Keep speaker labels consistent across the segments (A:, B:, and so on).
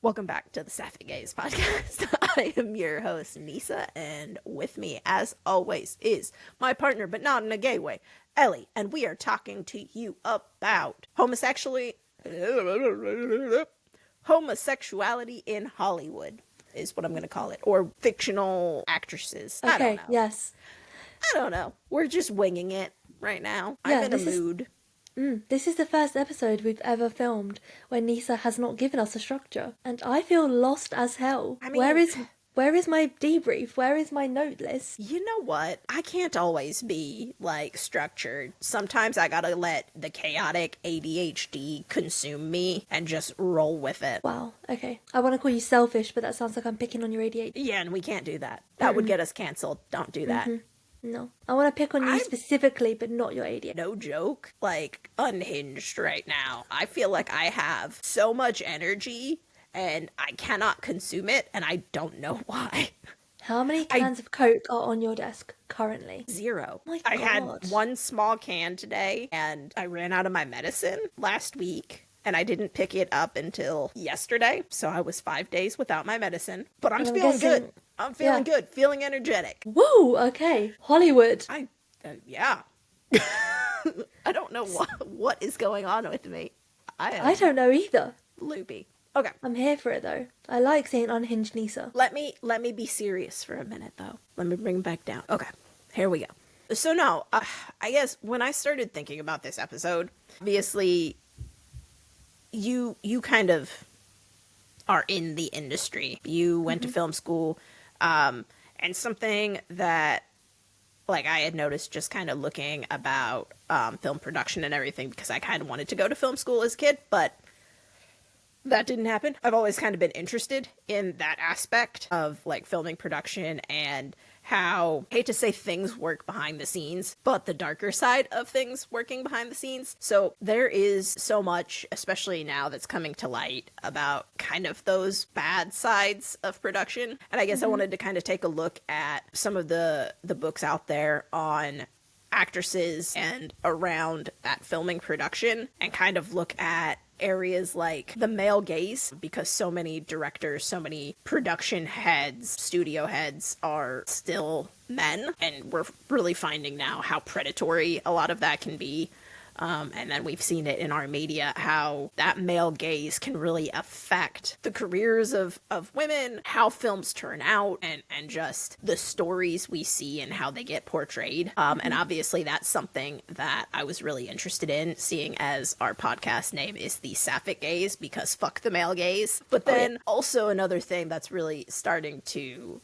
A: Welcome back to the Sapphic podcast. I am your host, Nisa, and with me, as always, is my partner, but not in a gay way, Ellie, and we are talking to you about homosexuality in Hollywood, is what I'm going to call it, or fictional actresses.
B: Okay,
A: I don't know.
B: yes.
A: I don't know. We're just winging it right now.
B: Yeah,
A: I'm in a mood.
B: This is the first episode we've ever filmed where Nisa has not given us a structure, and I feel lost as hell.
A: I mean,
B: where is my debrief? Where is my note list?
A: You know what? I can't always be, structured. Sometimes I gotta let the chaotic ADHD consume me and just roll with it.
B: Wow, okay. I want to call you selfish, but that sounds like I'm picking on your ADHD.
A: Yeah, and we can't do that. That would get us canceled. Don't do that.
B: No. I want to pick on you specifically, but not your ADHD.
A: No joke. Unhinged right now. I feel like I have so much energy and I cannot consume it, and I don't know why.
B: How many cans of Coke are on your desk currently?
A: 0.
B: My
A: I had
B: God.
A: one small can today, and I ran out of my medicine last week, and I didn't pick it up until yesterday, so I was 5 days without my medicine. But I'm feeling good. I'm feeling good, feeling energetic.
B: Woo, okay. Hollywood.
A: Yeah. I don't know what is going on with me.
B: I don't know either.
A: Loopy. Okay.
B: I'm here for it though. I like seeing unhinged Nisa.
A: Let me be serious for a minute though. Let me bring it back down. Okay. Here we go. So no, I guess when I started thinking about this episode, obviously you kind of are in the industry. You went to film school, and something that I had noticed just kind of looking about film production and everything, because I kind of wanted to go to film school as a kid, but that didn't happen. I've always kind of been interested in that aspect of filming production and how, I hate to say things work behind the scenes, but the darker side of things working behind the scenes. So there is so much, especially now, that's coming to light about kind of those bad sides of production. And I guess I wanted to kind of take a look at some of the books out there on actresses and around that filming production, and kind of look at areas like the male gaze, because so many directors, so many production heads, studio heads are still men, and we're really finding now how predatory a lot of that can be. And then we've seen it in our media, how that male gaze can really affect the careers of women, how films turn out, and just the stories we see and how they get portrayed. And obviously that's something that I was really interested in, seeing as our podcast name is the Sapphic Gaze, because fuck the male gaze. But then also another thing that's really starting to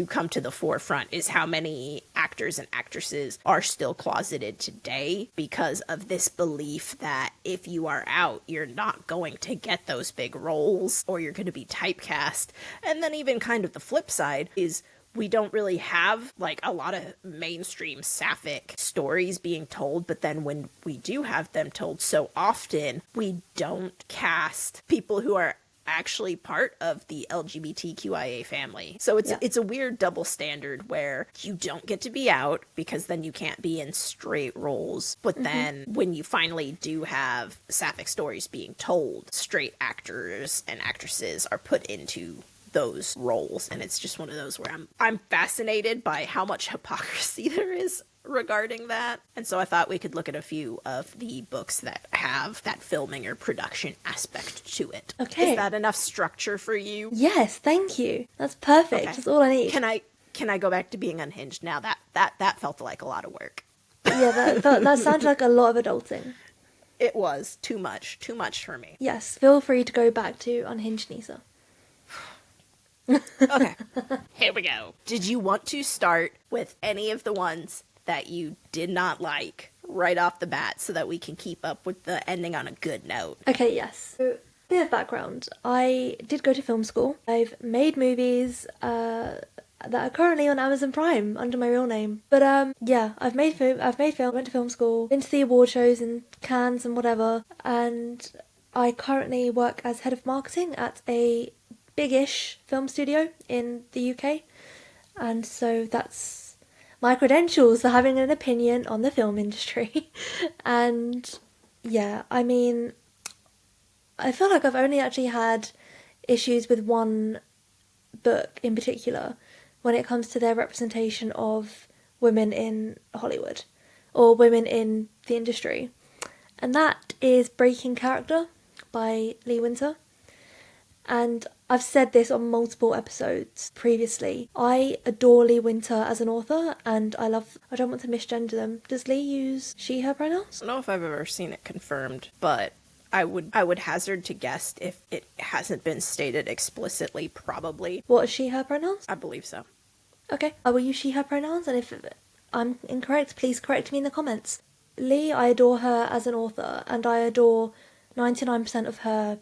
A: come to the forefront is how many actors and actresses are still closeted today because of this belief that if you are out, you're not going to get those big roles, or you're going to be typecast. And then even kind of the flip side is we don't really have a lot of mainstream sapphic stories being told, but then when we do have them told so often, we don't cast people who are actually part of the LGBTQIA family. So it's a weird double standard where you don't get to be out because then you can't be in straight roles. But then when you finally do have sapphic stories being told, straight actors and actresses are put into those roles. And it's just one of those where I'm fascinated by how much hypocrisy there is regarding that. And so I thought we could look at a few of the books that have that filming or production aspect to it.
B: Okay.
A: Is that enough structure for you?
B: Yes, thank you. That's perfect.
A: Okay.
B: That's all I need.
A: Can I go back to being unhinged now? That felt like a lot of work.
B: Yeah, that sounds like a lot of adulting.
A: It was too much for me.
B: Yes, feel free to go back to Unhinged Nisa.
A: Okay, here we go. Did you want to start with any of the ones that you did not like right off the bat, so that we can keep up with the ending on a good note?
B: Okay, yes. So, bit of background. I did go to film school. I've made movies that are currently on Amazon Prime under my real name. But yeah, I've made film, went to film school, been to the award shows and Cannes and whatever, and I currently work as head of marketing at a big-ish film studio in the UK. And so that's my credentials for having an opinion on the film industry. And yeah, I mean, I feel like I've only actually had issues with one book in particular when it comes to their representation of women in Hollywood or women in the industry. And that is Breaking Character by Lee Winter. And I've said this on multiple episodes previously. I adore Lee Winter as an author, and I don't want to misgender them. Does Lee use she, her pronouns?
A: I don't know if I've ever seen it confirmed, but I would hazard to guess if it hasn't been stated explicitly, probably.
B: What is she, her pronouns?
A: I believe so.
B: Okay, I will use she, her pronouns, and if I'm incorrect, please correct me in the comments. Lee, I adore her as an author, and I adore 99% of her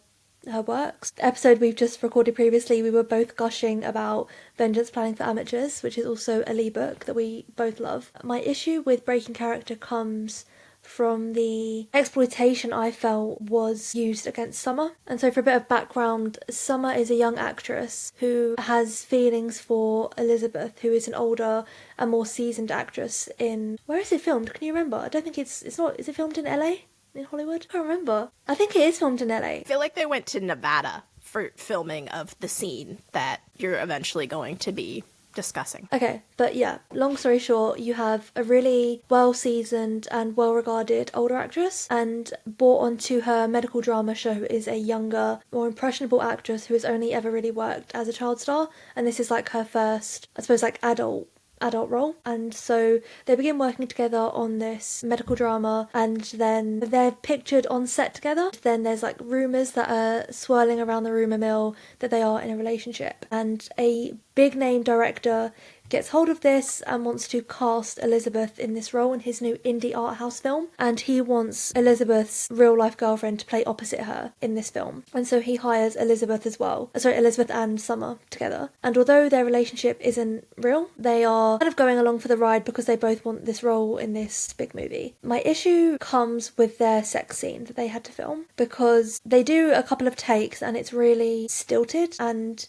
B: works. The episode we've just recorded previously, we were both gushing about Vengeance Planning for Amateurs, which is also a Lee book that we both love. My issue with Breaking Character comes from the exploitation I felt was used against Summer. And so for a bit of background, Summer is a young actress who has feelings for Elizabeth, who is an older and more seasoned actress in... Where is it filmed? Can you remember? I don't think it's not... Is it filmed in LA? In Hollywood? I can't remember. I think it is filmed in LA.
A: I feel like they went to Nevada for filming of the scene that you're eventually going to be discussing.
B: Okay, but yeah, long story short, you have a really well-seasoned and well-regarded older actress, and brought onto her medical drama show is a younger, more impressionable actress who has only ever really worked as a child star, and this is like her first, I suppose, like adult role. And so they begin working together on this medical drama, and then they're pictured on set together. Then there's like rumours that are swirling around the rumour mill that they are in a relationship, and a big name director gets hold of this and wants to cast Elizabeth in this role in his new indie art house film, and he wants Elizabeth's real life girlfriend to play opposite her in this film. And so he hires Elizabeth as well. Elizabeth and Summer together. And although their relationship isn't real, they are kind of going along for the ride because they both want this role in this big movie. My issue comes with their sex scene that they had to film, because they do a couple of takes and it's really stilted, and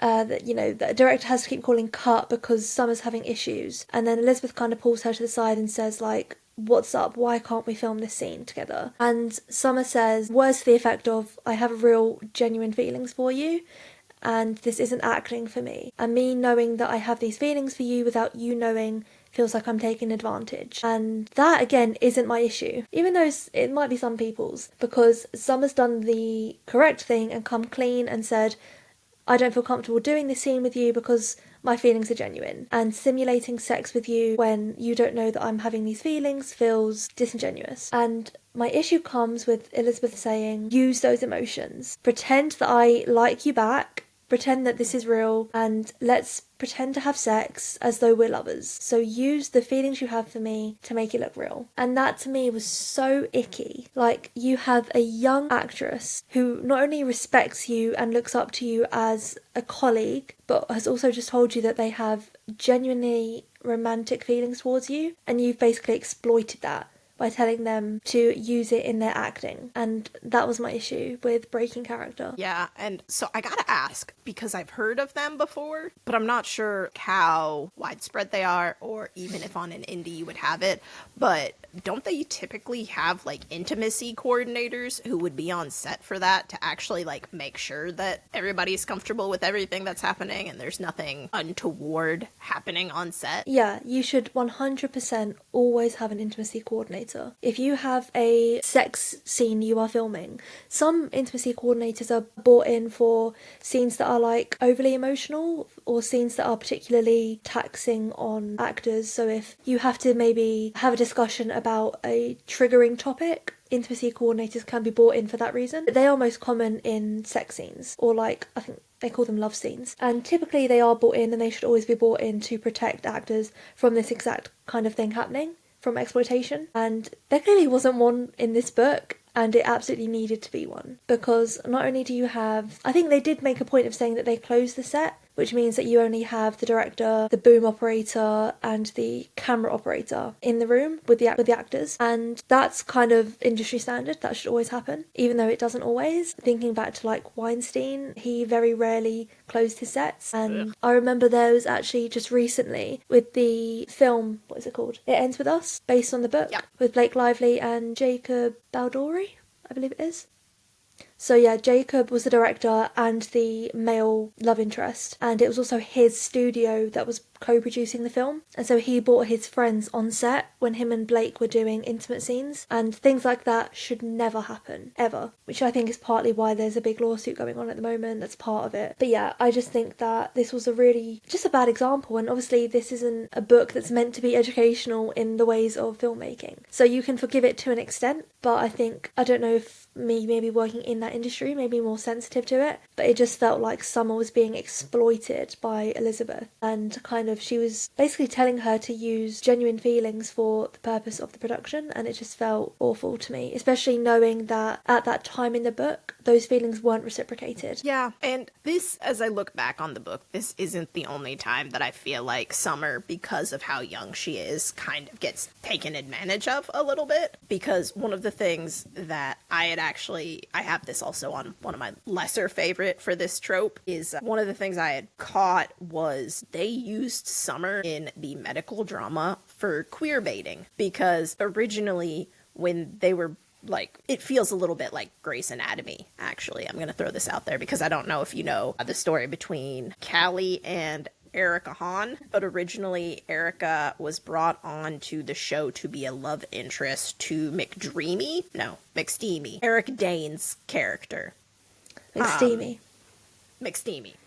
B: the director has to keep calling cut because Summer's having issues, and then Elizabeth kind of pulls her to the side and says like, what's up, why can't we film this scene together? And Summer says words to the effect of, I have real genuine feelings for you, and this isn't acting for me, and me knowing that I have these feelings for you without you knowing feels like I'm taking advantage. And that again isn't my issue, even though it might be some people's, because Summer's done the correct thing and come clean and said, I don't feel comfortable doing this scene with you because my feelings are genuine, and simulating sex with you when you don't know that I'm having these feelings feels disingenuous. And my issue comes with Elizabeth saying, use those emotions, pretend that I like you back, pretend that this is real, and let's pretend to have sex as though we're lovers. So use the feelings you have for me to make it look real. And that to me was so icky. Like, you have a young actress who not only respects you and looks up to you as a colleague, but has also just told you that they have genuinely romantic feelings towards you, and you've basically exploited that by telling them to use it in their acting. And that was my issue with Breaking Character.
A: Yeah, and so I gotta ask, because I've heard of them before, but I'm not sure how widespread they are, or even if on an indie you would have it, but don't they typically have like intimacy coordinators who would be on set for that to actually like make sure that everybody's comfortable with everything that's happening and there's nothing untoward happening on set?
B: Yeah, you should 100% always have an intimacy coordinator. If you have a sex scene you are filming, some intimacy coordinators are brought in for scenes that are like overly emotional, or scenes that are particularly taxing on actors. So if you have to maybe have a discussion about a triggering topic, intimacy coordinators can be brought in for that reason. They are most common in sex scenes, or like, I think they call them love scenes. And typically they are brought in, and they should always be brought in to protect actors from this exact kind of thing happening, from exploitation. And there clearly wasn't one in this book, and it absolutely needed to be one. Because not only do you have... I think they did make a point of saying that they closed the set, which means that you only have the director, the boom operator, and the camera operator in the room with the actors. And that's kind of industry standard. That should always happen, even though it doesn't always. Thinking back to like Weinstein, he very rarely closed his sets. And I remember there was actually just recently with the film, what is it called? It Ends With Us, based on the book, with Blake Lively and Jacob Baldori, I believe it is. So yeah, Jacob was the director and the male love interest, and it was also his studio that was co-producing the film, and so he brought his friends on set when him and Blake were doing intimate scenes, and things like that should never happen, ever, which I think is partly why there's a big lawsuit going on at the moment. That's part of it. But yeah, I just think that this was just a bad example, and obviously this isn't a book that's meant to be educational in the ways of filmmaking, so you can forgive it to an extent, but I don't know if me maybe working in that industry made me more sensitive to it, but it just felt like Summer was being exploited by Elizabeth, and she was basically telling her to use genuine feelings for the purpose of the production, and it just felt awful to me, especially knowing that at that time in the book those feelings weren't reciprocated.
A: Yeah, and this, as I look back on the book, this isn't the only time that I feel like Summer, because of how young she is, kind of gets taken advantage of a little bit, because one of the things that I have this also on one of my lesser favorite for this trope, is one of the things I had caught was they used Summer in the medical drama for queer baiting, because originally when they were it feels a little bit like Grey's Anatomy, actually. I'm going to throw this out there because I don't know if you know the story between Callie and Erica Hahn, but originally Erica was brought on to the show to be a love interest to McSteamy, Eric Dane's character.
B: McSteamy.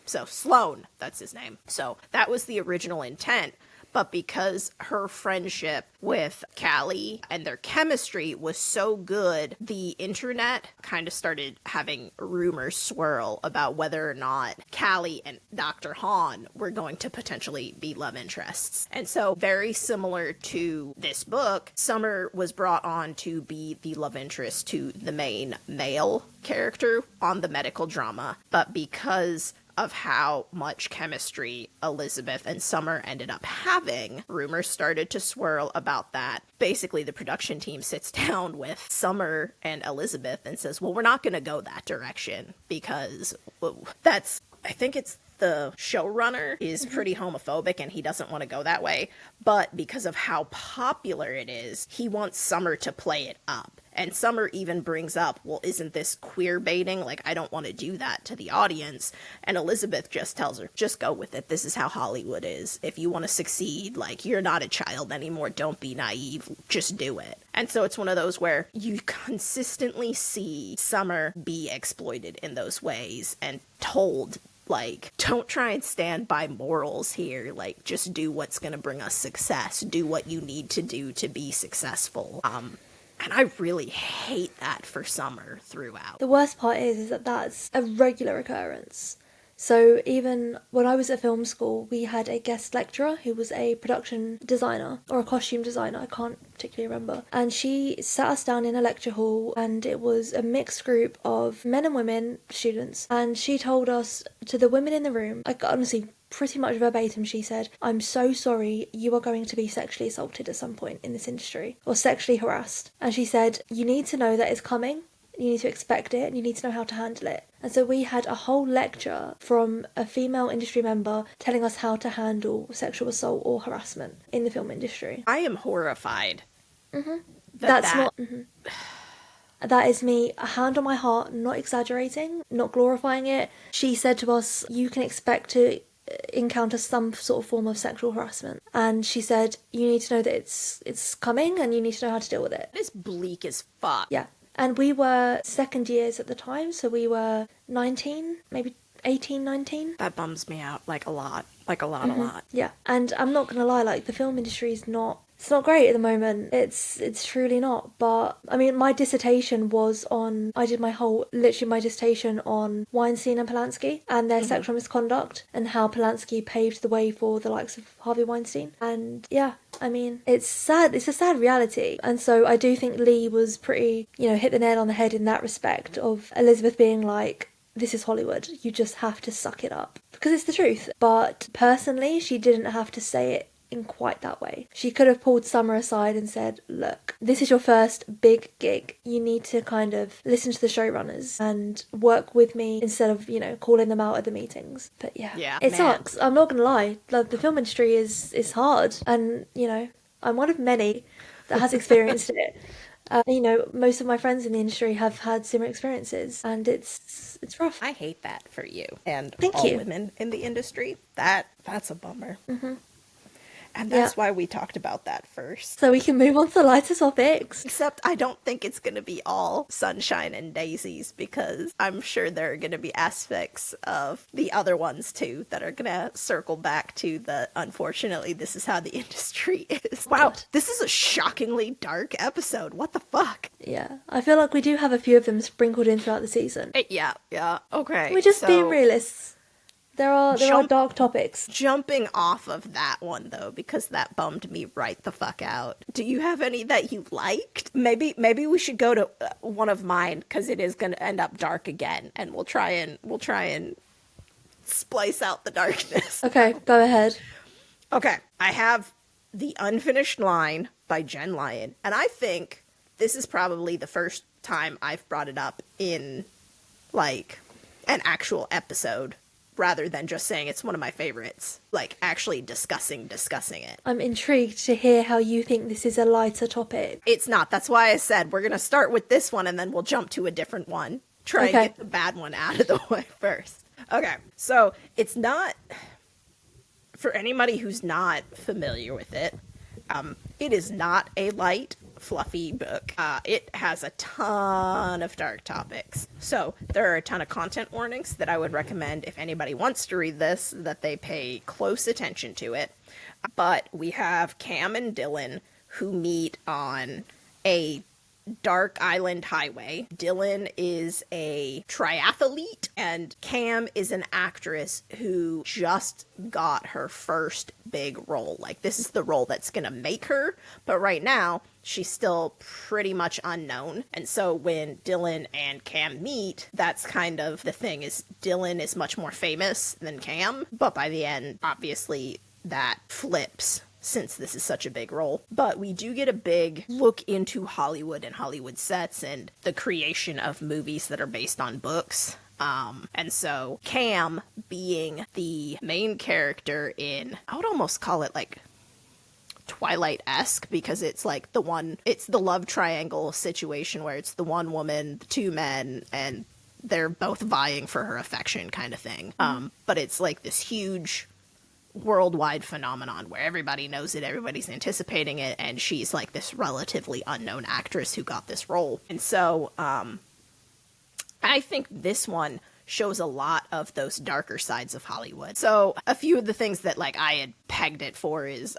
A: So Sloane, that's his name. So that was the original intent. But because her friendship with Callie and their chemistry was so good, the internet kind of started having rumors swirl about whether or not Callie and Dr. Hahn were going to potentially be love interests. And so, very similar to this book, Summer was brought on to be the love interest to the main male character on the medical drama. But because of how much chemistry Elizabeth and Summer ended up having, rumors started to swirl about that. Basically, the production team sits down with Summer and Elizabeth and says, well, we're not going to go that direction because I think it's the showrunner is pretty homophobic and he doesn't want to go that way. But because of how popular it is, he wants Summer to play it up. And Summer even brings up, well, isn't this queer baiting? I don't want to do that to the audience. And Elizabeth just tells her, just go with it. This is how Hollywood is. If you want to succeed, you're not a child anymore. Don't be naive. Just do it. And so it's one of those where you consistently see Summer be exploited in those ways and told, don't try and stand by morals here. Just do what's going to bring us success. Do what you need to do to be successful. And I really hate that for Summer throughout.
B: The worst part is that that's a regular occurrence. So even when I was at film school, we had a guest lecturer who was a production designer or a costume designer, I can't particularly remember. And she sat us down in a lecture hall, and it was a mixed group of men and women students. And she told us, to the women in the room, honestly, pretty much verbatim, she said, I'm so sorry, you are going to be sexually assaulted at some point in this industry, or sexually harassed. And she said, you need to know that it's coming, you need to expect it, and you need to know how to handle it. And so we had a whole lecture from a female industry member telling us how to handle sexual assault or harassment in the film industry.
A: I am horrified.
B: Mm-hmm. That is me, a hand on my heart, not exaggerating, not glorifying it. She said to us, you can expect to encounter some sort of form of sexual harassment, and she said you need to know that it's coming and you need to know how to deal with it.
A: It's bleak as fuck.
B: Yeah. And we were second years at the time, so we were 19, maybe 18, 19.
A: That bums me out a lot. A lot.
B: Yeah. And I'm not gonna lie, the film industry is not great at the moment. It's truly not. But I mean, my dissertation was on, I did my dissertation on Weinstein and Polanski and their sexual misconduct, and how Polanski paved the way for the likes of Harvey Weinstein. And yeah, I mean, it's sad. It's a sad reality. And so I do think Lee was pretty, hit the nail on the head in that respect, of Elizabeth being this is Hollywood, you just have to suck it up. Because it's the truth. But personally, she didn't have to say it in quite that way. She could have pulled Summer aside and said, look, this is your first big gig. You need to kind of listen to the showrunners and work with me instead of, calling them out at the meetings. But yeah it sucks. I'm not gonna lie. The film industry is hard. And, I'm one of many that has experienced it. Most of my friends in the industry have had similar experiences, and it's rough.
A: I hate that for you and
B: Thank
A: all
B: you.
A: women in the industry. That's a bummer.
B: Mm-hmm.
A: And that's why we talked about that first.
B: So we can move on to lighter topics.
A: Except I don't think it's going to be all sunshine and daisies, because I'm sure there are going to be aspects of the other ones too that are going to circle back to the, unfortunately, this is how the industry is. Wow, this is a shockingly dark episode. What the fuck?
B: Yeah, I feel like we do have a few of them sprinkled in throughout the season.
A: Yeah, okay.
B: We're just being realists. There are dark topics.
A: Jumping off of that one, though, because that bummed me right the fuck out. Do you have any that you liked? Maybe we should go to one of mine, because it is going to end up dark again, and we'll try and splice out the darkness.
B: Okay, go ahead.
A: Okay, I have The Unfinished Line by Jen Lyon, and I think this is probably the first time I've brought it up in, like, an actual episode, rather than just saying it's one of my favorites, like actually discussing it.
B: I'm intrigued to hear how you think this is a lighter topic.
A: It's not. That's why I said we're going to start with this one and then we'll jump to a different one. Try and get the bad one out of the way first. Okay, so it's not, for anybody who's not familiar with it, it is not a light, fluffy book. It has a ton of dark topics. So there are a ton of content warnings that I would recommend, if anybody wants to read this, that they pay close attention to it. But we have Cam and Dylan, who meet on a dark island highway. Dylan is a triathlete, and Cam is an actress who just got her first big role. Like, this is the role that's gonna make her, but right now she's still pretty much unknown. And so when Dylan and Cam meet, that's kind of the thing, is Dylan is much more famous than Cam, but by the end, obviously, that flips, since this is such a big role. But we do get a big look into Hollywood and Hollywood sets and the creation of movies that are based on books. And so Cam, being the main character in, I would almost call it like Twilight-esque, because it's like it's the love triangle situation where it's the one woman, the two men, and they're both vying for her affection kind of thing. But it's like this huge worldwide phenomenon where everybody knows it, everybody's anticipating it, and she's like this relatively unknown actress who got this role. And so I think this one shows a lot of those darker sides of Hollywood. So a few of the things that like I had pegged it for is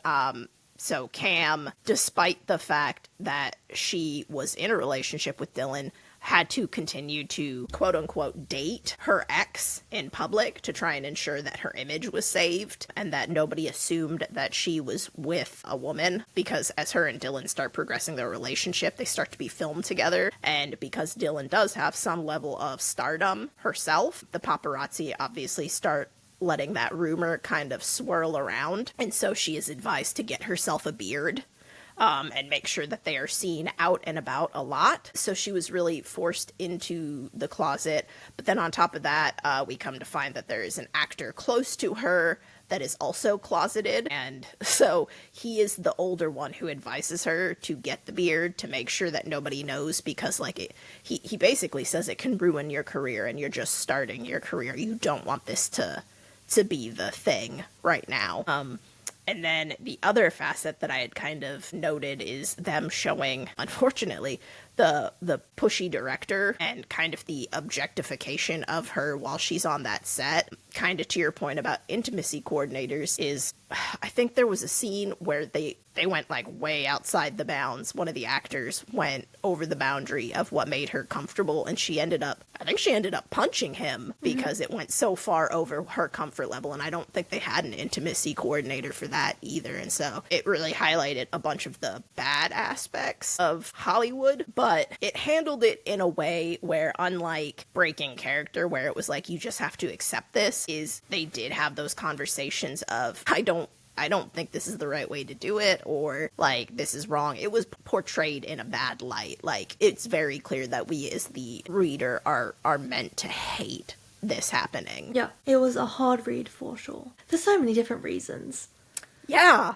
A: so Cam, despite the fact that she was in a relationship with Dylan, had to continue to quote-unquote date her ex in public to try and ensure that her image was saved and that nobody assumed that she was with a woman, because as her and Dylan start progressing their relationship, they start to be filmed together, and because Dylan does have some level of stardom herself, the paparazzi obviously start letting that rumor kind of swirl around, and so she is advised to get herself a beard and make sure that they are seen out and about a lot. So she was really forced into the closet. But then on top of that, we come to find that there is an actor close to her that is also closeted. And so he is the older one who advises her to get the beard to make sure that nobody knows, because like he basically says it can ruin your career and you're just starting your career. You don't want this to be the thing right now. And then the other facet that I had kind of noted is them showing, unfortunately, the pushy director and kind of the objectification of her while she's on that set. Kind of to your point about intimacy coordinators, is I think there was a scene where they went like way outside the bounds. One of the actors went over the boundary of what made her comfortable, and I think she ended up punching him because it went so far over her comfort level, and I don't think they had an intimacy coordinator for that either. And so it really highlighted a bunch of the bad aspects of Hollywood, but it handled it in a way where, unlike Breaking Character, where it was like, you just have to accept this, is they did have those conversations of, I don't think this is the right way to do it, or like, this is wrong. It was portrayed in a bad light. Like, it's very clear that we as the reader are meant to hate this happening.
B: Yeah, it was a hard read for sure. For so many different reasons.
A: Yeah.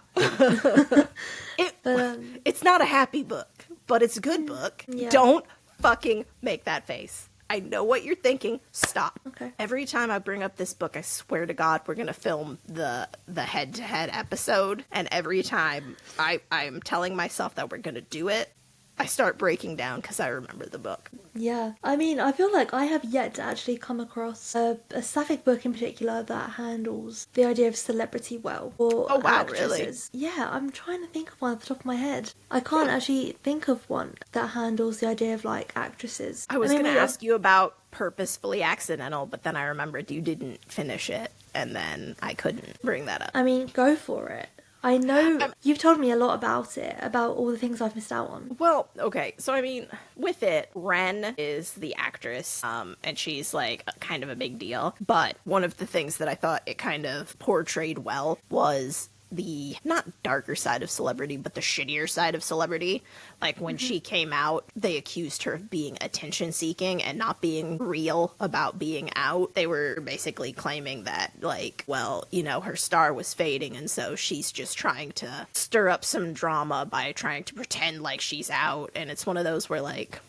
A: It's not a happy book. but it's a good book.
B: Yeah.
A: Don't fucking make that face. I know what you're thinking. Stop.
B: Okay.
A: Every time I bring up this book, I swear to God, we're going to film the head-to-head episode. And every time I'm telling myself that we're going to do it, I start breaking down because I remember the book.
B: Yeah. I mean, I feel like I have yet to actually come across a Sapphic book in particular that handles the idea of celebrity well. Or
A: Oh, wow,
B: actresses. Really? Yeah, I'm trying to think of one off the top of my head. I can't actually think of one that handles the idea of, like, actresses.
A: I was going to ask you about Purposefully Accidental, but then I remembered you didn't finish it, and then I couldn't bring that up.
B: I mean, go for it. I know you've told me a lot about it, about all the things I've missed out on.
A: Well, okay, so I mean, with it, Ren is the actress, and she's like kind of a big deal. But one of the things that I thought it kind of portrayed well was the not darker side of celebrity, but the shittier side of celebrity. Like when she came out, they accused her of being attention seeking and not being real about being out. They were basically claiming that, like, well, you know, her star was fading, and so she's just trying to stir up some drama by trying to pretend like she's out. And it's one of those where, like,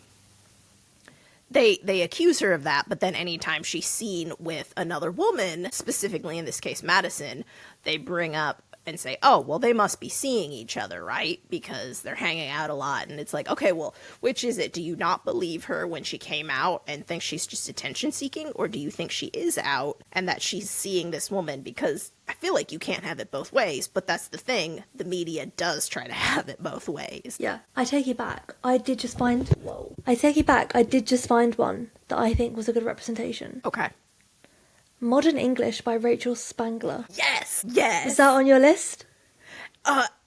A: they accuse her of that, but then anytime she's seen with another woman, specifically in this case Madison, they bring up and say, oh, well, they must be seeing each other, right? Because they're hanging out a lot. And it's like, okay, well, which is it? Do you not believe her when she came out and think she's just attention seeking? Or do you think she is out and that she's seeing this woman? Because I feel like you can't have it both ways, but that's the thing. The media does try to have it both ways.
B: Yeah, I take it back. I did just find one that I think was a good representation.
A: Okay.
B: Modern English by Rachel Spangler.
A: Yes! Yes!
B: Is that on your list?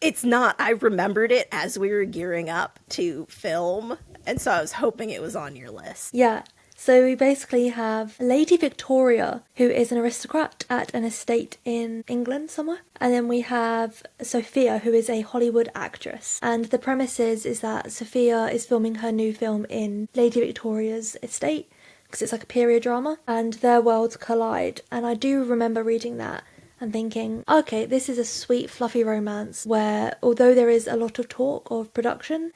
A: It's not. I remembered it as we were gearing up to film, and so I was hoping it was on your list.
B: Yeah. So we basically have Lady Victoria, who is an aristocrat at an estate in England somewhere. And then we have Sophia, who is a Hollywood actress. And the premise is that Sophia is filming her new film in Lady Victoria's estate, because it's like a period drama, and their worlds collide. And I do remember reading that and thinking, okay, this is a sweet, fluffy romance where, although there is a lot of talk of production,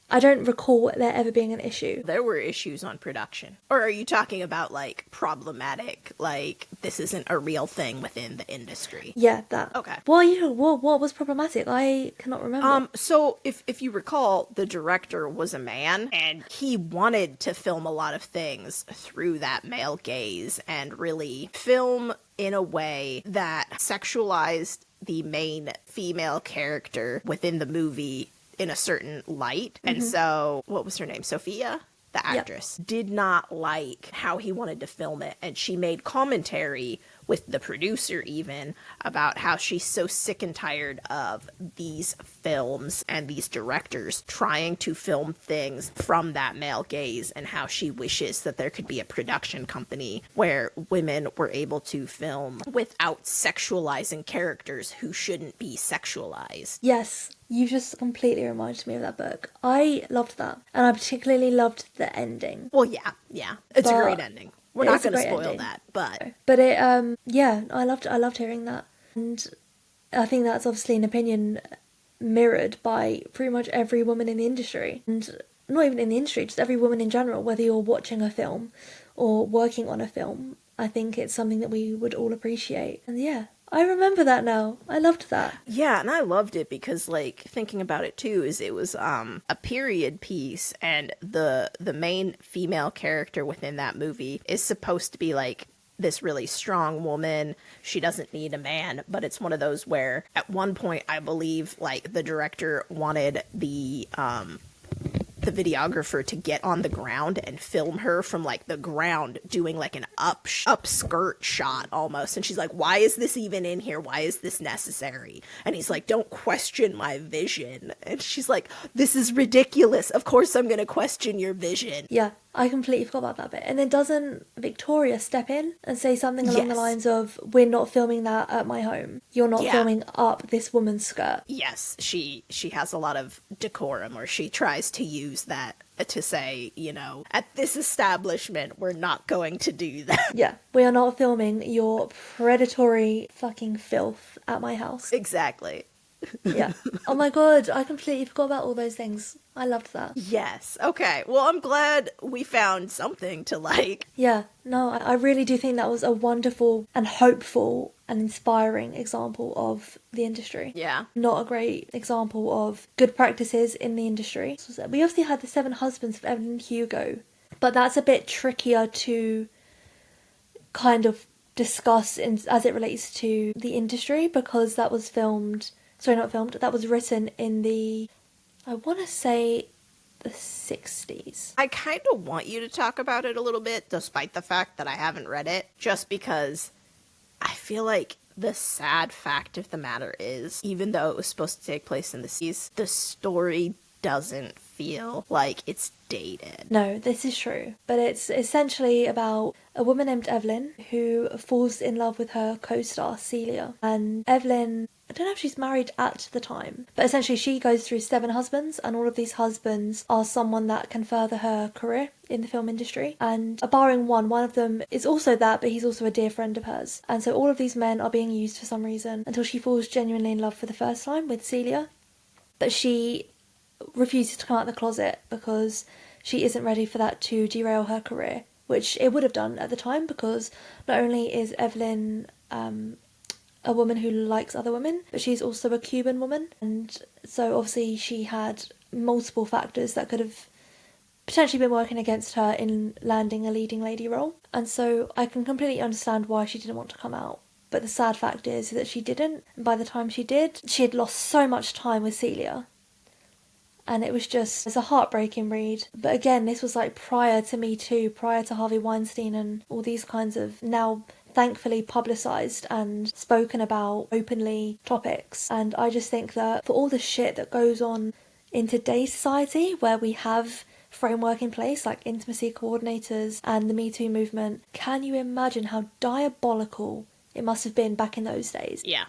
B: I don't recall there ever being an issue.
A: There were issues on production. Or are you talking about, like, problematic, like, this isn't a real thing within the industry?
B: Yeah, that.
A: Okay.
B: What was problematic? I cannot remember.
A: So if you recall, the director was a man, and he wanted to film a lot of things through that male gaze and really film in a way that sexualized the main female character within the movie in a certain light. And so, what was her name? Sophia? The actress. Yep. Did not like how he wanted to film it. And she made commentary with the producer even about how she's so sick and tired of these films and these directors trying to film things from that male gaze, and how she wishes that there could be a production company where women were able to film without sexualizing characters who shouldn't be sexualized.
B: Yes. You just completely reminded me of that book. I loved that. And I particularly loved the ending.
A: Well, yeah. It's a great ending. We're not going to spoil that, but...
B: But it, I loved hearing that. And I think that's obviously an opinion mirrored by pretty much every woman in the industry. And not even in the industry, just every woman in general, whether you're watching a film or working on a film. I think it's something that we would all appreciate. And yeah, I remember that now. I loved that.
A: Yeah, and I loved it because, like, thinking about it too, is it was a period piece, and the main female character within that movie is supposed to be like this really strong woman. She doesn't need a man, but it's one of those where at one point I believe like the director wanted the videographer to get on the ground and film her from like the ground doing like an up skirt shot almost, and she's like, why is this even in here? Why is this necessary? And he's like, don't question my vision. And she's like, this is ridiculous, of course I'm gonna question your vision.
B: Yeah, I completely forgot about that bit. And then doesn't Victoria step in and say something along the lines of, we're not filming that at my home. You're not filming up this woman's skirt.
A: Yes, she has a lot of decorum, or she tries to use that to say, you know, at this establishment, we're not going to do that.
B: Yeah, we are not filming your predatory fucking filth at my house.
A: Exactly.
B: Yeah. Oh my god, I completely forgot about all those things. I loved that.
A: Yes. Okay. Well, I'm glad we found something to like.
B: Yeah, no, I really do think that was a wonderful and hopeful and inspiring example of the industry.
A: Yeah.
B: Not a great example of good practices in the industry. We obviously had the Seven Husbands of Evelyn and Hugo, but that's a bit trickier to kind of discuss as it relates to the industry, because that was that was written in the, I want to say, the 60s.
A: I kind of want you to talk about it a little bit, despite the fact that I haven't read it, just because I feel like the sad fact of the matter is, even though it was supposed to take place in the 60s, the story doesn't feel like it's dated.
B: No, this is true. But it's essentially about a woman named Evelyn who falls in love with her co-star Celia. And Evelyn, I don't know if she's married at the time, but essentially she goes through 7 husbands, and all of these husbands are someone that can further her career in the film industry. And barring one of them is also that, but he's also a dear friend of hers. And so all of these men are being used for some reason until she falls genuinely in love for the first time with Celia. But she refuses to come out of the closet because she isn't ready for that to derail her career, which it would have done at the time, because not only is Evelyn a woman who likes other women, but she's also a Cuban woman, and so obviously she had multiple factors that could have potentially been working against her in landing a leading lady role. And so I can completely understand why she didn't want to come out. But the sad fact is that she didn't, and by the time she did, she had lost so much time with Celia. And it's a heartbreaking read. But again, this was like prior to Me Too, prior to Harvey Weinstein and all these kinds of now thankfully publicised and spoken about openly topics. And I just think that for all the shit that goes on in today's society, where we have framework in place like intimacy coordinators and the Me Too movement, can you imagine how diabolical it must have been back in those days?
A: Yeah.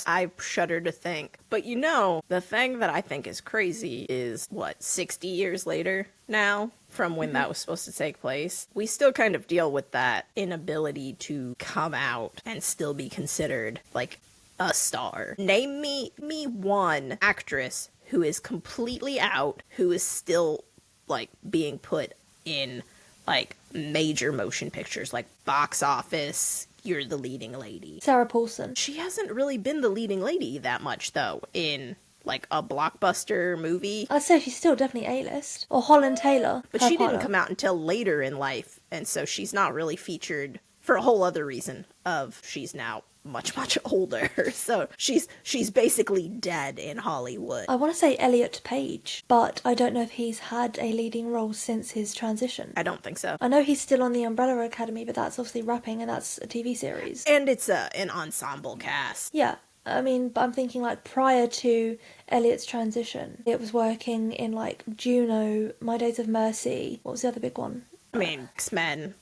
A: I shudder to think. But the thing that I think is crazy is, 60 years later now from when that was supposed to take place? We still kind of deal with that inability to come out and still be considered, like, a star. Name me one actress who is completely out, who is still, like, being put in, like, major motion pictures, like box office, you're the leading lady.
B: Sarah Paulson.
A: She hasn't really been the leading lady that much, though, in, like, a blockbuster movie.
B: I'd say she's still definitely A-list. Or Holland Taylor.
A: But she didn't come out until later in life, and so she's not really featured for a whole other reason of she's now much, much older. So she's basically dead in Hollywood.
B: I want to say Elliot Page, but I don't know if he's had a leading role since his transition.
A: I don't think so.
B: I know he's still on the Umbrella Academy, but that's obviously wrapping, and that's a TV series.
A: And it's an ensemble cast.
B: Yeah. I mean, but I'm thinking, like, prior to Elliot's transition, it was working in, like, Juno, My Days of Mercy. What was the other big one?
A: I mean, X-Men.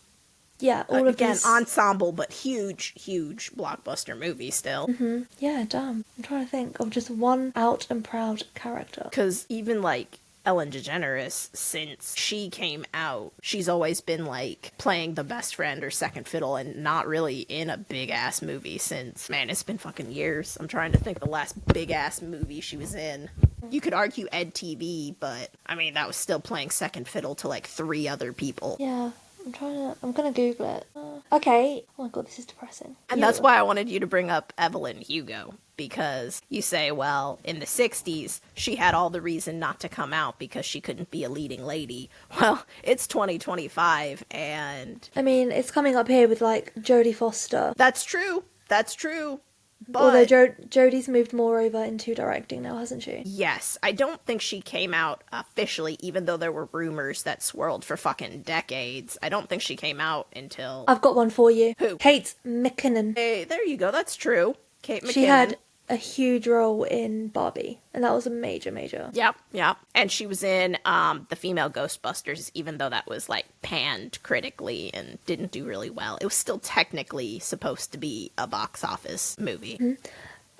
B: Yeah, all of
A: again,
B: these...
A: ensemble, but huge, huge blockbuster movie still.
B: Mm-hmm. Yeah, damn. I'm trying to think of just one out and proud character.
A: Because even, like, Ellen DeGeneres, since she came out, she's always been, like, playing the best friend or second fiddle and not really in a big-ass movie since, man, it's been fucking years. I'm trying to think of the last big-ass movie she was in. You could argue Ed TV, but, I mean, that was still playing second fiddle to, like, 3 other people.
B: Yeah. I'm gonna Google it. Okay. Oh my god, this is depressing.
A: And that's why I wanted you to bring up Evelyn Hugo. Because you say, well, in the 60s, she had all the reason not to come out because she couldn't be a leading lady. Well, it's 2025, and...
B: I mean, it's coming up here with, like, Jodie Foster.
A: That's true. But...
B: Although Jodie's moved more over into directing now, hasn't she?
A: Yes. I don't think she came out officially, even though there were rumors that swirled for fucking decades. I don't think she came out until...
B: I've got one for you.
A: Who?
B: Kate McKinnon.
A: Hey, there you go. That's true. Kate McKinnon.
B: She had a huge role in Barbie, and that was a major.
A: Yep. And she was in the female Ghostbusters, even though that was, like, panned critically and didn't do really well. It was still technically supposed to be a box office movie.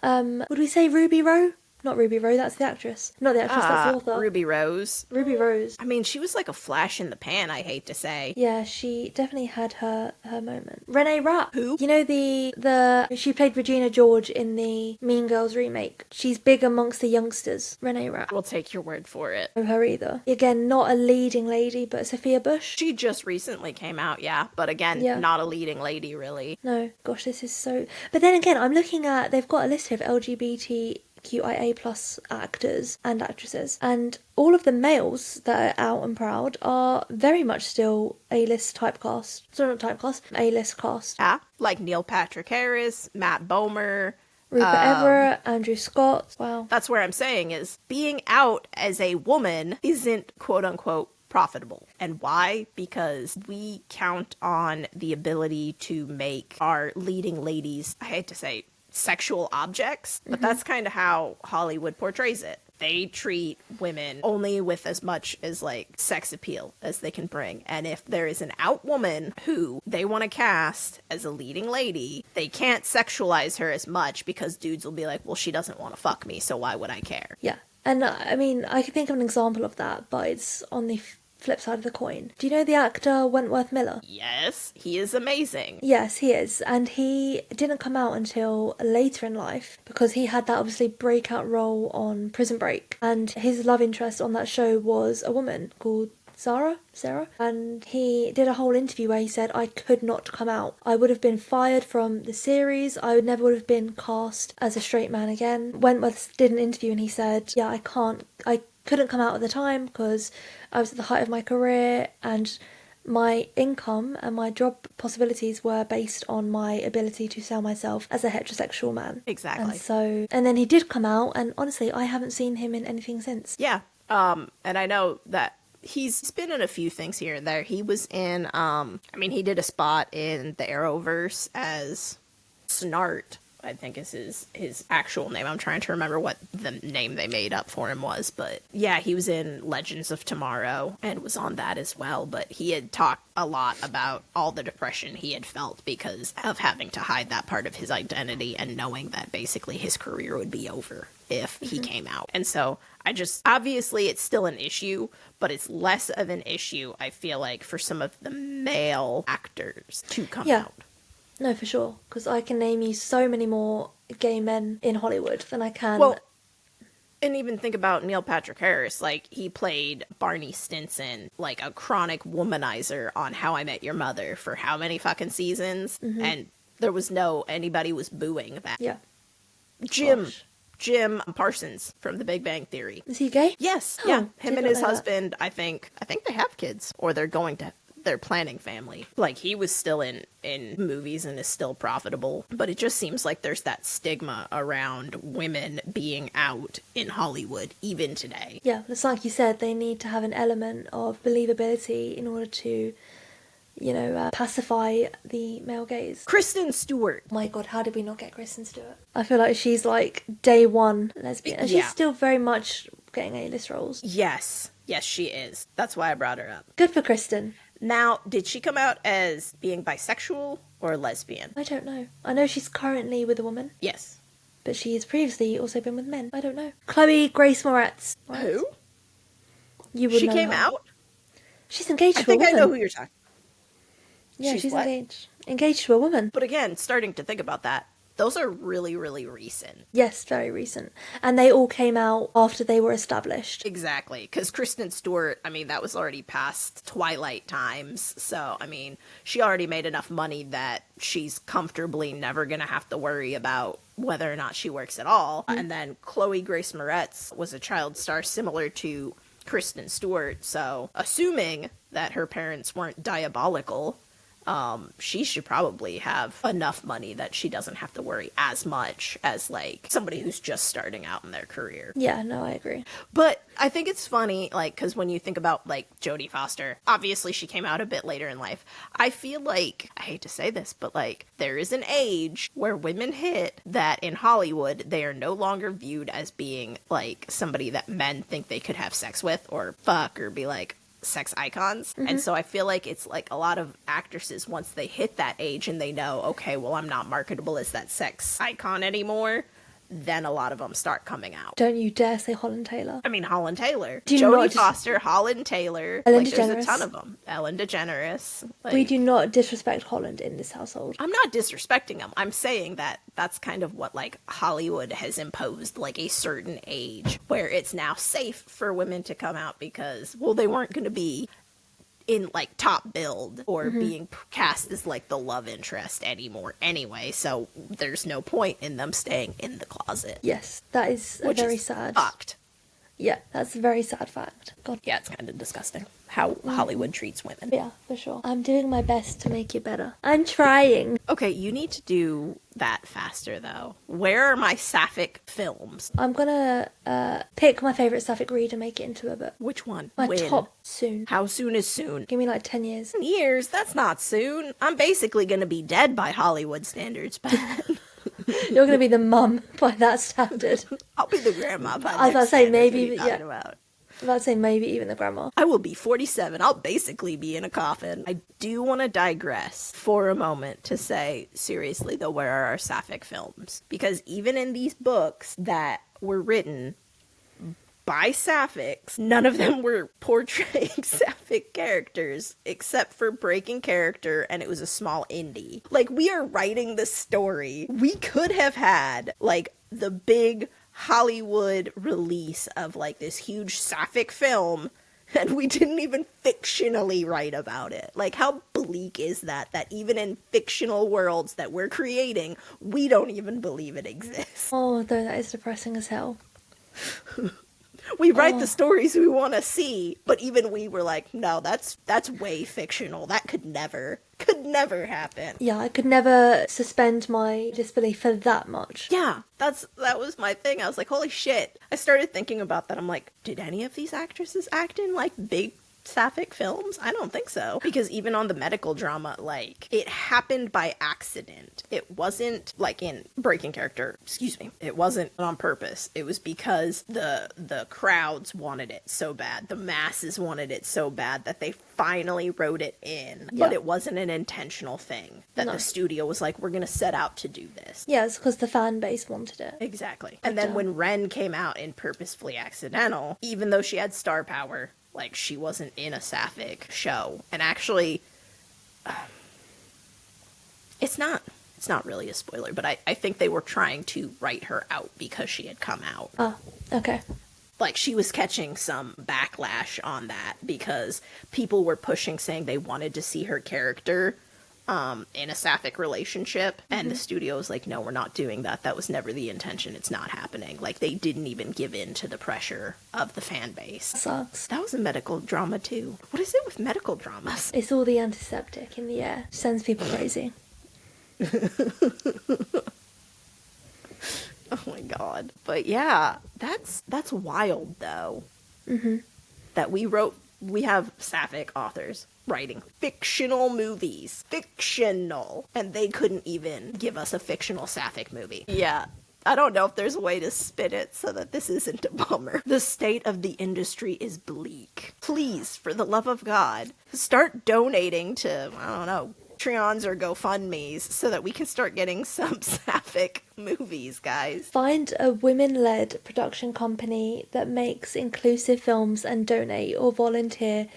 B: Mm-hmm. Would we say Ruby Rowe? Not Ruby Rose, that's the actress. Not the actress, that's the author.
A: Ruby Rose.
B: Ruby Rose.
A: I mean, she was like a flash in the pan, I hate to say.
B: Yeah, she definitely had her moment. Renee Rapp.
A: Who?
B: You know she played Regina George in the Mean Girls remake. She's big amongst the youngsters. Renee Rapp.
A: We'll take your word for it.
B: Of her either. Again, not a leading lady, but Sophia Bush.
A: She just recently came out, yeah. But again,
B: Yeah.
A: not a leading lady, really.
B: No, gosh, this is so... But then again, I'm looking at... They've got a list here of LGBTQIA plus actors and actresses. And all of the males that are out and proud are very much still A-list typecast. Sorry, not typecast. A-list cast.
A: Yeah, like Neil Patrick Harris, Matt Bomer...
B: Rupert Everett, Andrew Scott. Wow.
A: That's where I'm saying is being out as a woman isn't quote unquote profitable. And why? Because we count on the ability to make our leading ladies, I hate to say, sexual objects, but that's kind of how Hollywood portrays it. They treat women only with as much as like sex appeal as they can bring. And if there is an out woman who they want to cast as a leading lady, they can't sexualize her as much because dudes will be like, well, she doesn't want to fuck me, so why would I care?
B: Yeah. And I mean, I can think of an example of that, but it's on the flip side of the coin. Do you know the actor Wentworth Miller?
A: Yes, he is amazing.
B: Yes, he is. And he didn't come out until later in life because he had that obviously breakout role on Prison Break. And his love interest on that show was a woman called Sarah, and he did a whole interview where he said, I could not come out. I would have been fired from the series. I never would have been cast as a straight man again. Wentworth did an interview and he said, yeah, I couldn't come out at the time because I was at the height of my career and my income and my job possibilities were based on my ability to sell myself as a heterosexual man.
A: Exactly.
B: And then he did come out, and honestly, I haven't seen him in anything since.
A: Yeah. And I know that he's been in a few things here and there. He was in, he did a spot in the Arrowverse as Snart, I think is his actual name. I'm trying to remember what the name they made up for him was, but yeah, he was in Legends of Tomorrow and was on that as well, but he had talked a lot about all the depression he had felt because of having to hide that part of his identity and knowing that basically his career would be over if he came out. And so obviously it's still an issue, but it's less of an issue, I feel like, for some of the male actors to come out.
B: No, for sure. Because I can name you so many more gay men in Hollywood than I can.
A: Well, and even think about Neil Patrick Harris. Like, he played Barney Stinson, like a chronic womanizer on How I Met Your Mother for how many fucking seasons? And there was anybody was booing that.
B: Yeah.
A: Jim Parsons from The Big Bang Theory.
B: Is he gay?
A: Yes.
B: Oh,
A: Yeah. Him and his
B: know that.
A: husband, I think they have kids, or they're planning family. Like, he was still in movies and is still profitable, but it just seems like there's that stigma around women being out in Hollywood even today.
B: Yeah, it's like you said, they need to have an element of believability in order to, pacify the male gaze.
A: Kristen Stewart.
B: My God, how did we not get Kristen Stewart? I feel like she's like day one lesbian, and she's still very much getting A-list roles.
A: Yes, she is. That's why I brought her up.
B: Good for Kristen.
A: Now, did she come out as being bisexual or lesbian?
B: I don't know. I know she's currently with a woman.
A: Yes.
B: But she has previously also been with men. I don't know. Chloe Grace Moretz.
A: Who?
B: You would
A: She
B: know
A: came
B: her.
A: out?
B: She's engaged to a
A: I think
B: woman.
A: I know who you're talking.
B: Yeah, she's
A: what?
B: engaged. Engaged to a woman.
A: But again, starting to think about that, those are really, really recent.
B: Yes, very recent. And they all came out after they were established.
A: Exactly. Because Kristen Stewart, that was already past Twilight times. So, she already made enough money that she's comfortably never going to have to worry about whether or not she works at all. And then Chloe Grace Moretz was a child star similar to Kristen Stewart. So, assuming that her parents weren't diabolical, she should probably have enough money that she doesn't have to worry as much as, like, somebody who's just starting out in their career.
B: Yeah, no, I agree.
A: But I think it's funny, like, because when you think about, like, Jodie Foster, obviously she came out a bit later in life. I feel like, I hate to say this, but, like, there is an age where women hit that in Hollywood, they are no longer viewed as being, like, somebody that men think they could have sex with or fuck or be, like, sex icons. And so I feel like it's like a lot of actresses, once they hit that age and they know, okay, well, I'm not marketable as that sex icon anymore, then a lot of them start coming out.
B: Don't you dare say Holland Taylor.
A: I mean, Holland Taylor.
B: Do you
A: Jodie
B: not just-
A: Foster, Holland Taylor.
B: Ellen
A: There's a
B: DeGeneres.
A: ton of them. Ellen DeGeneres.
B: We do not disrespect Holland in this household.
A: I'm not disrespecting them. I'm saying that that's kind of what, like, Hollywood has imposed, like, a certain age where it's now safe for women to come out because, well, they weren't going to be in, like, top build or being cast as, like, the love interest anymore anyway, so there's no point in them staying in the closet.
B: Yes, that is
A: Which
B: very
A: is
B: sad.
A: fucked.
B: Yeah, that's a very sad fact. God.
A: Yeah, it's kind of disgusting how Hollywood treats women.
B: Yeah, for sure. I'm doing my best to make it better. I'm trying.
A: Okay, you need to do that faster, though. Where are my Sapphic films?
B: I'm gonna pick my favourite Sapphic Reid and make it into a book.
A: Which one?
B: My
A: When?
B: top soon.
A: How soon is soon?
B: Give me like 10 years.
A: Years? That's not soon. I'm basically gonna be dead by Hollywood standards, Ben.
B: You're gonna be the mum by that standard.
A: I'll be the grandma by
B: I was about to say,
A: next standards.
B: maybe,
A: What are you
B: yeah.
A: talking about?
B: I'm about to say maybe even the grandma.
A: I will be 47. I'll basically be in a coffin. I do want to digress for a moment to say, seriously, though, where are our Sapphic films? Because even in these books that were written by Sapphics, none of them were portraying Sapphic characters except for Breaking Character, and it was a small indie. Like, we are writing the story. We could have had, like, the big Hollywood release of, like, this huge Sapphic film, and we didn't even fictionally write about it. Like, how bleak is that even in fictional worlds that we're creating, we don't even believe it exists.
B: Oh, though that is depressing as hell.
A: We write the stories we want to see, but even we were like, no, that's way fictional. That could never happen.
B: Yeah, I could never suspend my disbelief for that much.
A: Yeah, that was my thing. I was like, holy shit. I started thinking about that. I'm like, did any of these actresses act in, like, big Sapphic films? I don't think so. Because even on the medical drama, like, it happened by accident. It wasn't, like, in Breaking Character, it wasn't on purpose. It was because the crowds wanted it so bad. The masses wanted it so bad that they finally wrote it in.
B: Yeah.
A: But it wasn't an intentional thing. That
B: No.
A: the studio was like, we're gonna set out to do this.
B: Yeah, it's because the fan base wanted it.
A: Exactly. And then when Ren came out in Purposefully Accidental, even though she had star power, like, she wasn't in a Sapphic show. And actually, it's not really a spoiler, but I think they were trying to write her out because she had come out.
B: Oh, okay.
A: Like, she was catching some backlash on that because people were pushing, saying they wanted to see her character in a Sapphic relationship, and the studio was like, no, we're not doing that. That was never the intention. It's not happening. Like, they didn't even give in to the pressure of the fan base.
B: Sucks.
A: That was a medical drama, too. What is it with medical dramas?
B: It's all the antiseptic in the air. Sends people crazy.
A: Oh my god. But yeah, that's wild, though. That we have Sapphic authors writing fictional movies. Fictional. And they couldn't even give us a fictional Sapphic movie. Yeah. I don't know if there's a way to spin it so that this isn't a bummer. The state of the industry is bleak. Please, for the love of God, start donating to, I don't know, Patreons or GoFundMes so that we can start getting some Sapphic movies, guys.
B: Find a women-led production company that makes inclusive films and donate or volunteer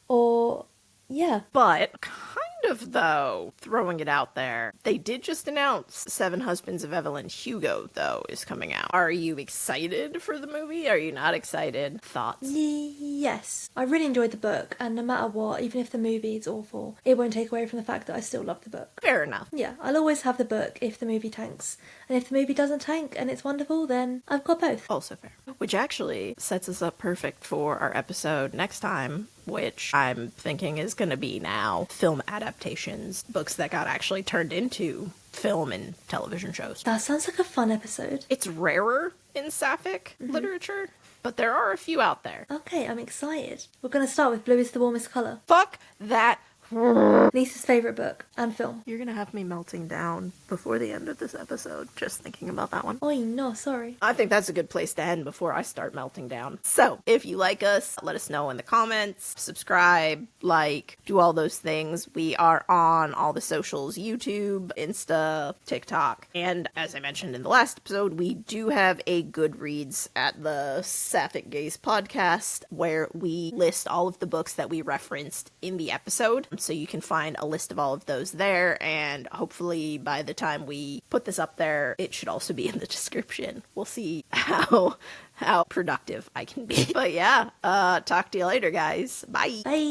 B: or, yeah.
A: But kind of, though, throwing it out there, they did just announce Seven Husbands of Evelyn. Hugo, though, is coming out. Are you excited for the movie? Are you not excited? Thoughts?
B: Yes. I really enjoyed the book, and no matter what, even if the movie is awful, it won't take away from the fact that I still love the book.
A: Fair enough.
B: Yeah, I'll always have the book if the movie tanks. And if the movie doesn't tank and it's wonderful, then I've got both.
A: Also fair. Which actually sets us up perfect for our episode next time, which I'm thinking is going to be now film adaptations, books that got actually turned into film and television shows.
B: That sounds like a fun episode.
A: It's rarer in Sapphic literature, but there are a few out there.
B: Okay, I'm excited. We're going to start with blue is the warmest colour.
A: Fuck that
B: Niece's favourite book and film.
A: You're gonna have me melting down before the end of this episode, just thinking about that one.
B: Oh, no, sorry.
A: I think that's a good place to end before I start melting down. So, if you like us, let us know in the comments, subscribe, like, do all those things. We are on all the socials, YouTube, Insta, TikTok, and as I mentioned in the last episode, we do have a Goodreads at the Sapphic Gaze podcast where we list all of the books that we referenced in the episode. So you can find a list of all of those there, and hopefully by the time we put this up there, it should also be in the description. We'll see how productive I can be. But yeah, talk to you later, guys. Bye.
B: Bye.